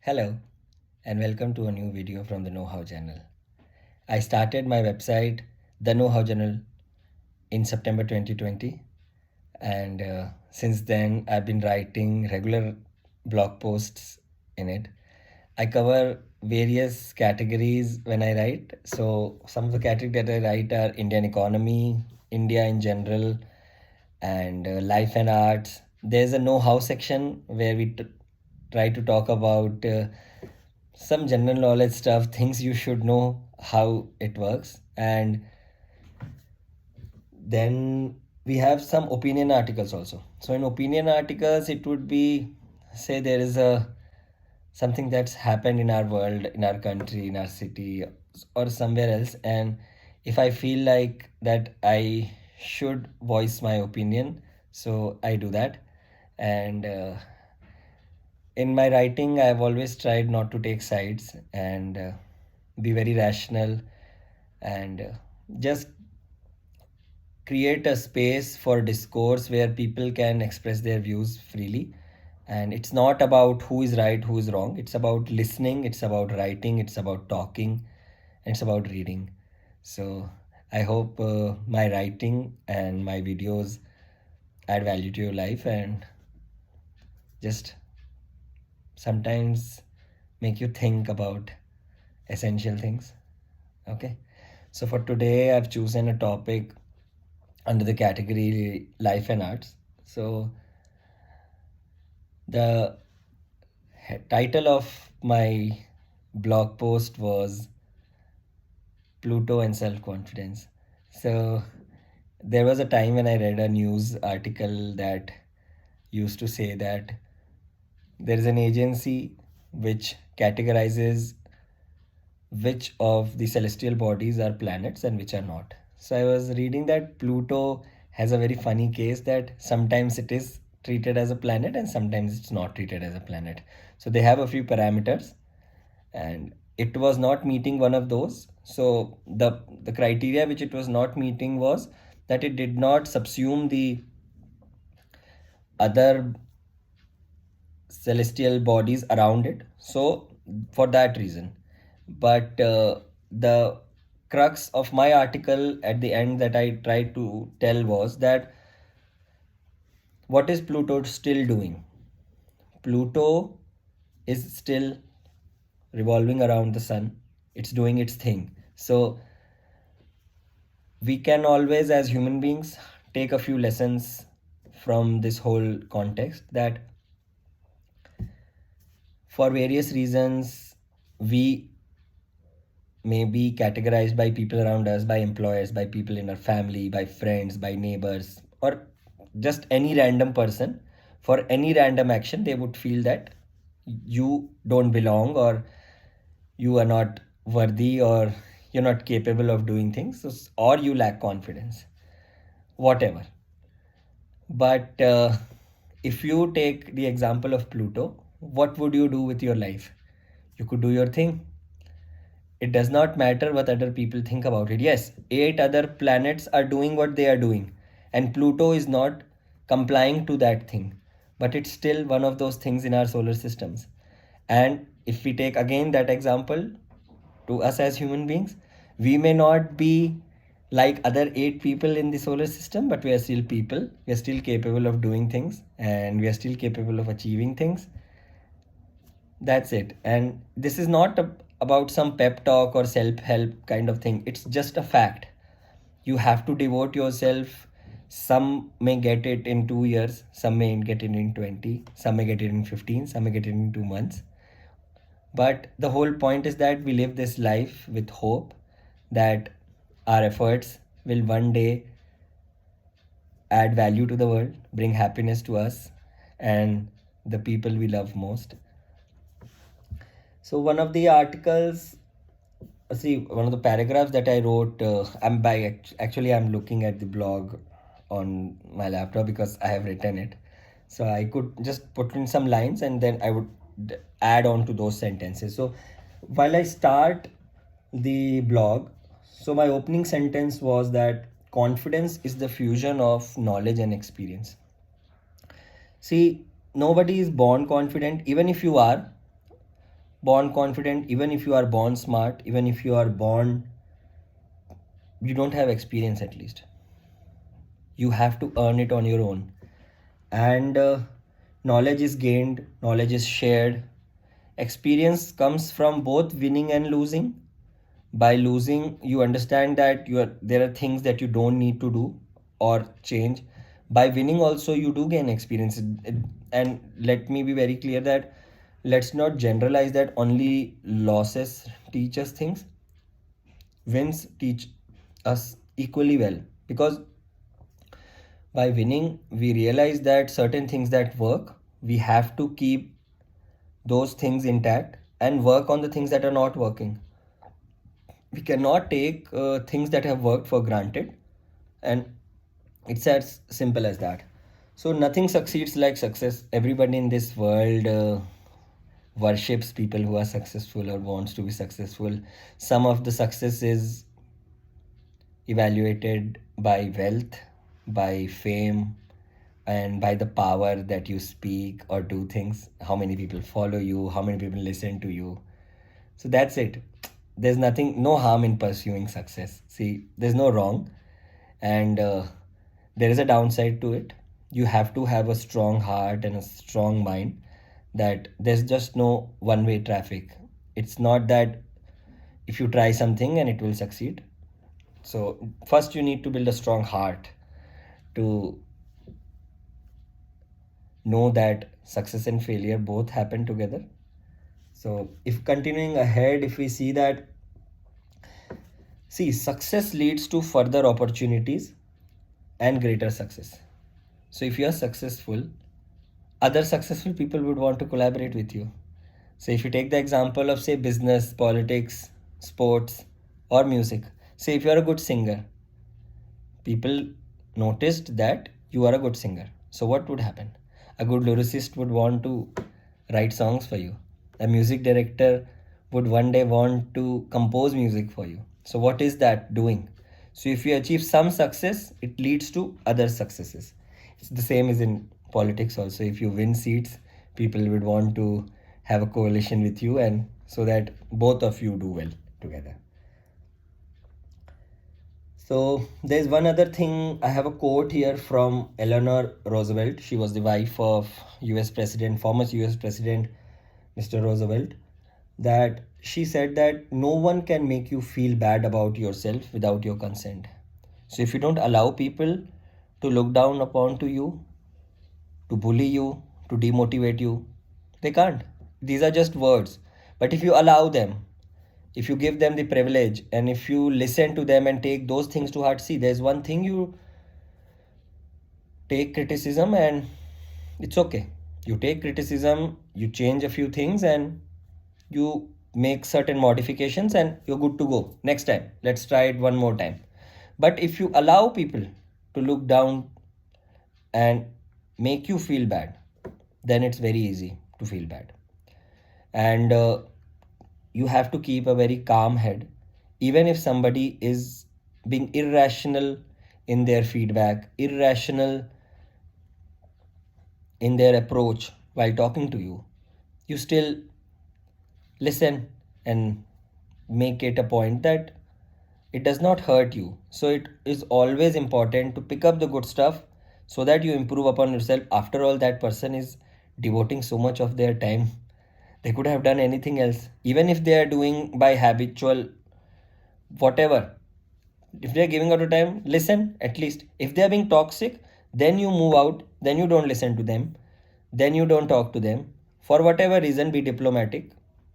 Hello, and welcome to a new video from the Know How channel. I started my website, The Know How Channel, in September 2020, and since then I've been writing regular blog posts in it. I cover various categories when I write. So, some of the categories that I write are Indian economy, India in general, and life and arts. There's a know how section where we try to talk about some general knowledge stuff, things you should know how it works. And then we have some opinion articles also. So in opinion articles, it would be, say there is a something that's happened in our world, in our country, in our city, or somewhere else, and if I feel like that I should voice my opinion, so I do that. And in my writing, I've always tried not to take sides and be very rational and just create a space for discourse where people can express their views freely. And it's not about who is right, who is wrong. It's about listening, it's about writing, it's about talking, and it's about reading. So I hope my writing and my videos add value to your life and just sometimes make you think about essential things. Okay. So for today, I've chosen a topic under the category life and arts. So the title of my blog post was Pluto and self confidence. So there was a time when I read a news article that used to say that there is an agency which categorizes which of the celestial bodies are planets and which are not. So I was reading that Pluto has a very funny case that sometimes it is treated as a planet and sometimes it's not treated as a planet. So they have a few parameters and it was not meeting one of those. So the criteria which it was not meeting was that it did not subsume the other celestial bodies around it. So for that reason, but the crux of my article at the end that I tried to tell was that what is Pluto still doing? Pluto is still revolving around the sun. It's doing its thing. So we can always, as human beings, take a few lessons from this whole context that for various reasons we may be categorized by people around us, by employers, by people in our family, by friends, by neighbors, or just any random person. For any random action, they would feel that you don't belong, or you are not worthy, or you're not capable of doing things, or you lack confidence, whatever. But if you take the example of Pluto, what would you do with your life? You could do your thing. It does not matter what other people think about it. Yes, 8 other planets are doing what they are doing, and Pluto is not complying to that thing, but it's still one of those things in our solar systems. And if we take again that example to us as human beings, we may not be like other 8 people in the solar system, but we are still people. We are still capable of doing things, and we are still capable of achieving things. That's it. And this is not about some pep talk or self help kind of thing. It's just a fact. You have to devote yourself. Some may get it in 2 years, some may get it in 20, some may get it in 15, some may get it in 2 months. But the whole point is that we live this life with hope that our efforts will one day add value to the world, bring happiness to us and the people we love most. So one of the articles, one of the paragraphs that I wrote, actually I'm looking at the blog on my laptop because I have written it. So I could just put in some lines and then I would add on to those sentences. So while I start the blog, so my opening sentence was that confidence is the fusion of knowledge and experience. See, nobody is born confident. Even if you are, born confident, even if you are born smart, even if you are born, you don't have experience at least. You have to earn it on your own. And knowledge is gained, knowledge is shared. Experience comes from both winning and losing. By losing, you understand that there are things that you don't need to do or change. By winning also, you do gain experience. And let me be very clear that let's not generalize that only losses teach us things. Wins teach us equally well, because by winning we realize that certain things that work, we have to keep those things intact and work on the things that are not working. We cannot take things that have worked for granted, and it's as simple as that. So nothing succeeds like success. Everybody in this world worships people who are successful or wants to be successful. Some of the success is evaluated by wealth, by fame, and by the power that you speak or do things, how many people follow you, how many people listen to you. So that's it. There's nothing, no harm in pursuing success. See, there's no wrong, and there is a downside to it. You have to have a strong heart and a strong mind, that there's just no one way traffic. It's not that if you try something and it will succeed. So, first, you need to build a strong heart to know that success and failure both happen together. So, if continuing ahead, if we see that, see, success leads to further opportunities and greater success. So, if you are successful, other successful people would want to collaborate with you. So, if you take the example of, say, business, politics, sports, or music, say, if you are a good singer, people noticed that you are a good singer. So, what would happen? A good lyricist would want to write songs for you. A music director would one day want to compose music for you. So, what is that doing? So, if you achieve some success, it leads to other successes. It's the same as in politics also. If you win seats, people would want to have a coalition with you, and so that both of you do well together. So there's one other thing. I have a quote here from Eleanor Roosevelt. She was the wife of US President, former US President, Mr. Roosevelt, that she said that no one can make you feel bad about yourself without your consent. So if you don't allow people to look down upon to you, to bully you, to demotivate you, they can't. These are just words. But if you allow them, if you give them the privilege, and if you listen to them and take those things to heart, see, there's one thing, you take criticism and it's okay. You take criticism, you change a few things, and you make certain modifications, and you're good to go. Next time, let's try it one more time. But if you allow people to look down and make you feel bad, then it's very easy to feel bad. And you have to keep a very calm head, even if somebody is being irrational in their feedback, irrational in their approach while talking to you. You still listen and make it a point that it does not hurt you. So it is always important to pick up the good stuff so that you improve upon yourself. After all, that person is devoting so much of their time. They could have done anything else, even if they are doing by habitual whatever. If they are giving out of time, listen at least. If they are being toxic, then you move out, then you don't listen to them, then you don't talk to them. For whatever reason, be diplomatic.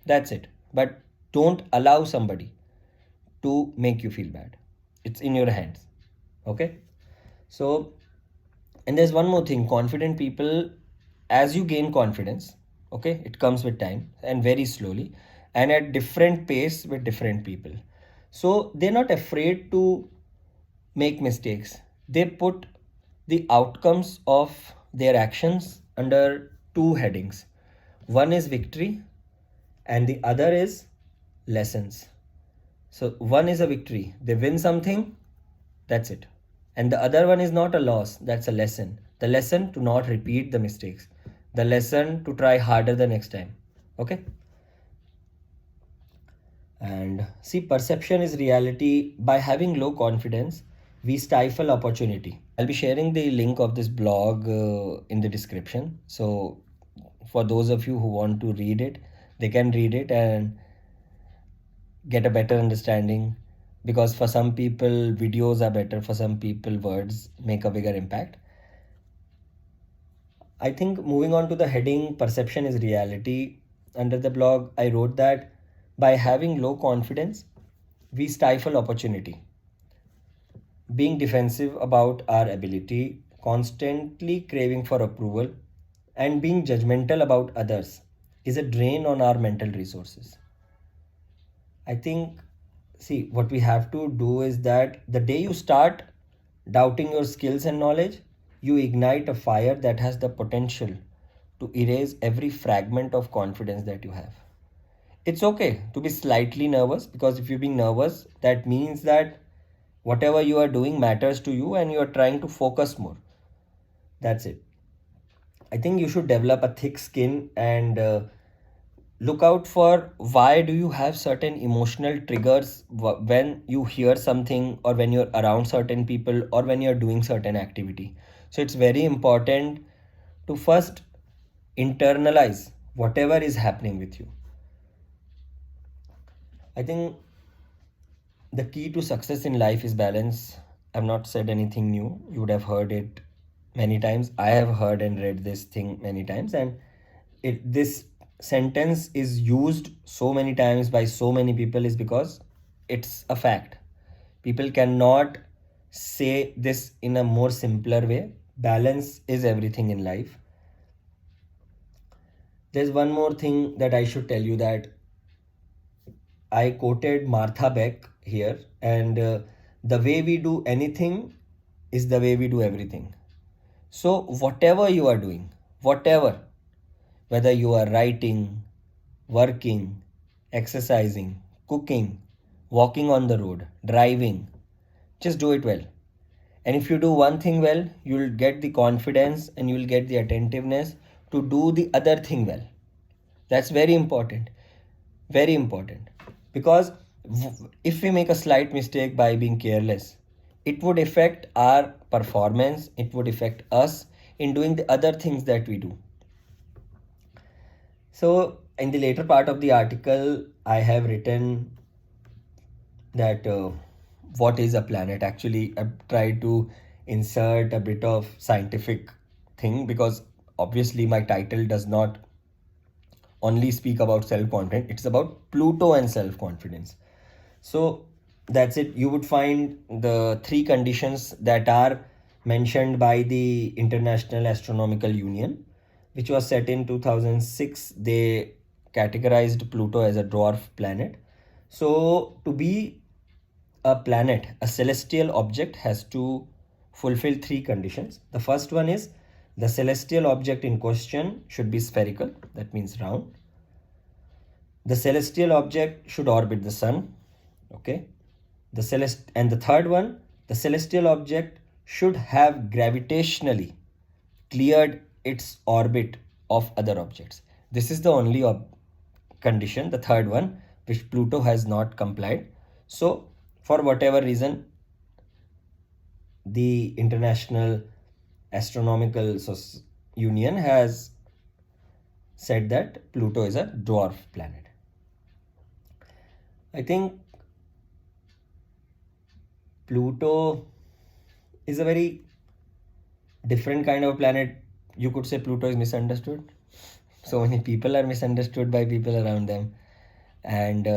That's it. But don't allow somebody to make you feel bad. It's in your hands. Okay? So, and there's one more thing, confident people, as you gain confidence, okay, it comes with time and very slowly and at different pace with different people. So they're not afraid to make mistakes. They put the outcomes of their actions under two headings. One is victory and the other is lessons. So one is a victory, they win something, that's it. And the other one is not a loss, that's a lesson. The lesson to not repeat the mistakes, the lesson to try harder the next time. Okay? And see, perception is reality. By having low confidence, we stifle opportunity. I'll be sharing the link of this blog in the description. So, for those of you who want to read it, they can read it and get a better understanding. Because for some people, videos are better, for some people, words make a bigger impact. I think moving on to the heading perception is reality, under the blog, I wrote that by having low confidence, we stifle opportunity. Being defensive about our ability, constantly craving for approval, and being judgmental about others is a drain on our mental resources. I think, see, what we have to do is that the day you start doubting your skills and knowledge, you ignite a fire that has the potential to erase every fragment of confidence that you have. It's okay to be slightly nervous, because if you're being nervous, that means that whatever you are doing matters to you and you are trying to focus more. That's it. I think you should develop a thick skin and look out for why do you have certain emotional triggers when you hear something, or when you're around certain people, or when you're doing certain activity. So it's very important to first internalize whatever is happening with you. I think the key to success in life is balance. I've not said anything new. You would have heard it many times. I have heard and read this thing many times, and this sentence is used so many times by so many people is because it's a fact. People cannot say this in a more simpler way. Balance is everything in life. There's one more thing that I should tell you, that I quoted Martha Beck here, and the way we do anything is the way we do everything. So, whatever you are doing, whatever, whether you are writing, working, exercising, cooking, walking on the road, driving, just do it well. And if you do one thing well, you'll get the confidence and you'll get the attentiveness to do the other thing well. That's very important. Very important. Because if we make a slight mistake by being careless, it would affect our performance, it would affect us in doing the other things that we do. So, in the later part of the article, I have written that what is a planet. Actually, I've tried to insert a bit of scientific thing, because obviously my title does not only speak about self-confidence, it's about Pluto and self-confidence. So that's it. You would find the three conditions that are mentioned by the International Astronomical Union, which was set in 2006. They categorized Pluto as a dwarf planet. So to be a planet, a celestial object has to fulfill three conditions. The first one is the celestial object in question should be spherical, that means round. The celestial object should orbit the sun. Okay. And the third one, the celestial object should have gravitationally cleared its orbit of other objects. This is the only condition, the third one, which Pluto has not complied. So, for whatever reason, the International Astronomical Union has said that Pluto is a dwarf planet. I think Pluto is a very different kind of planet. You could say Pluto is misunderstood. So many people are misunderstood by people around them. And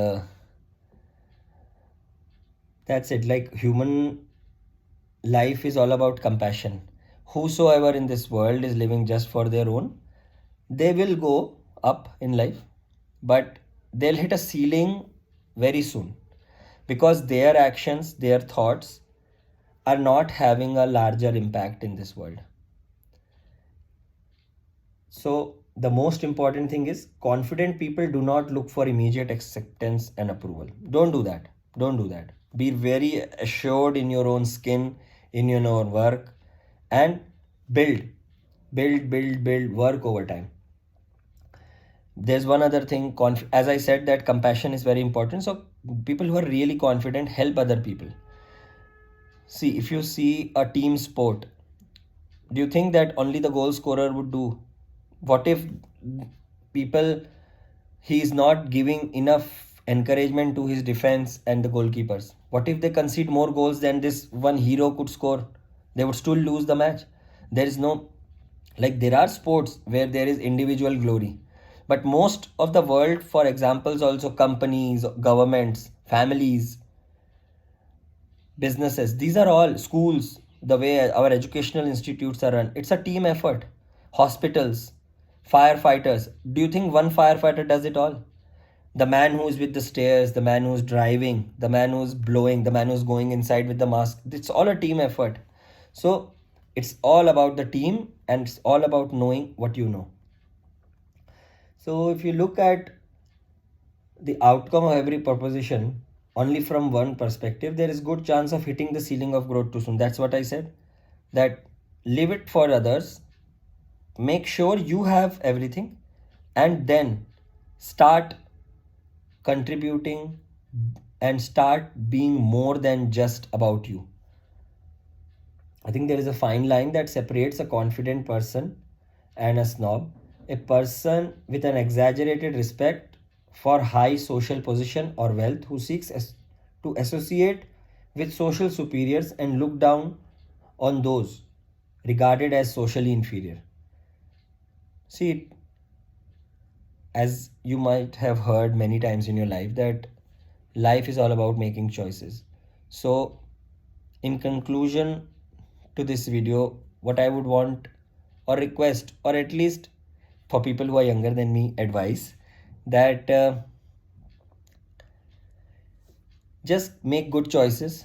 that's it. Like, human life is all about compassion. Whosoever in this world is living just for their own, they will go up in life, but they'll hit a ceiling very soon, because their actions, their thoughts are not having a larger impact in this world. So, the most important thing is confident people do not look for immediate acceptance and approval. Don't do that. Don't do that. Be very assured in your own skin, in your own work, and build, build, build, build, work over time. There's one other thing, as I said, that compassion is very important. So people who are really confident help other people. See, if you see a team sport, do you think that only the goal scorer would do? What if people, he is not giving enough encouragement to his defense and the goalkeepers? What if they concede more goals than this one hero could score? They would still lose the match. There is no, like, there are sports where there is individual glory, but most of the world, for examples, also companies, governments, families, businesses, these are all schools, the way our educational institutes are run, it's a team effort. Hospitals, firefighters, do you think one firefighter does it all? The man who's with the stairs, the man who's driving, the man who's blowing, the man who's going inside with the mask, it's all a team effort. So it's all about the team, and it's all about knowing what you know. So if you look at the outcome of every proposition only from one perspective, there is good chance of hitting the ceiling of growth too soon. That's what I said. That leave it for others, make sure you have everything, and then start contributing and start being more than just about you. I think there is a fine line that separates a confident person and a snob. A person with an exaggerated respect for high social position or wealth who seeks to associate with social superiors and look down on those regarded as socially inferior. See, as you might have heard many times in your life, that life is all about making choices. So, in conclusion to this video, what I would want or request, or at least for people who are younger than me, advice that just make good choices,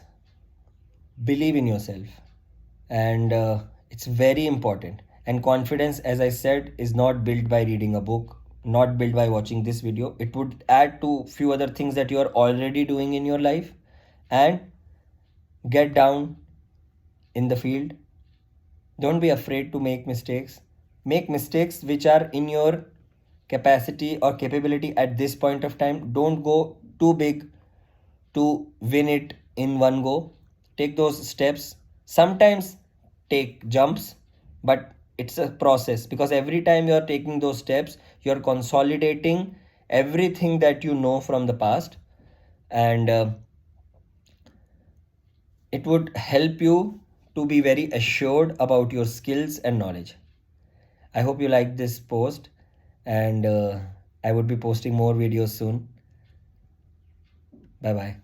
believe in yourself, and it's very important. And confidence, as I said, is not built by reading a book, not built by watching this video. It would add to few other things that you are already doing in your life, and get down in the field. Don't be afraid to make mistakes. Make mistakes which are in your capacity or capability at this point of time. Don't go too big to win it in one go. Take those steps. Sometimes take jumps, but it's a process, because every time you're taking those steps, you're consolidating everything that you know from the past, and it would help you to be very assured about your skills and knowledge. I hope you liked this post, and I would be posting more videos soon. Bye bye.